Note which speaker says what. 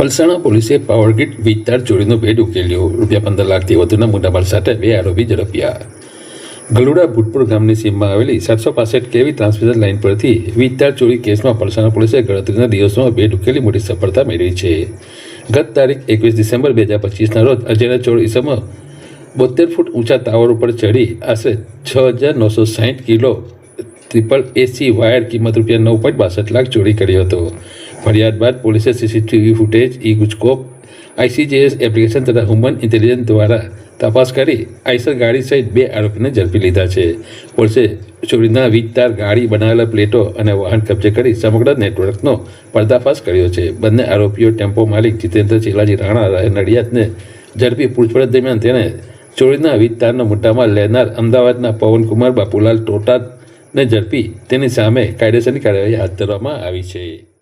Speaker 1: પલસાણા પોલીસે પાવરગ્રીડ વીજ તાર ચોરીનો ભેદ ઉકેલ્યો. ₹15 લાખથી વધુના મુદ્દામાલ સાથે 2 આરોપી ઝડપ્યા. ગલુડા ભૂતપુર ગામની સીમમાં આવેલી 765 kV ટ્રાન્સમિશન લાઇન પરથી વીજ તાર ચોરી કેસમાં પલસાણા પોલીસે ગણતરીના દિવસોમાં ભેદ ઉકેલી મોટી સફળતા મેળવી છે. ગત તારીખ 21 ડિસેમ્બર 2025ના રોજ અજાણ્યા ચોર ઇસમો 72 ફૂટ ઊંચા ટાવર ઉપર ચડી આશરે 6,960 કિલો AC વાયર કિંમત ₹9.62 લાખ ચોરી કર્યો હતો. ફરિયાદ બાદ પોલીસે CCTV ફૂટેજ, ઈ-ગુજકોપ, ICJS એપ્લિકેશન તથા હ્યુમન ઇન્ટેલિજન્સ દ્વારા તપાસ કરી આઈસર ગાડી સહિત 2 આરોપીને ઝડપી લીધા છે. પોલીસે ચોરીના વીજ તાર, ગાડી, બનાવેલા પ્લેટો અને વાહન કબજે કરી સમગ્ર નેટવર્કનો પર્દાફાશ કર્યો છે. બંને આરોપીઓ ટેમ્પો માલિક જીતેન્દ્ર ચેલાજી રાણા નડિયાદને ઝડપી પૂછપરછ દરમિયાન તેને ચોરીના વીજ તારનો મુદ્દામાલ લેનાર અમદાવાદના પવનકુમાર બાપુલાલ ટોટાને ઝડપી તેની સામે કાયદેસરની કાર્યવાહી હાથ ધરવામાં આવી છે.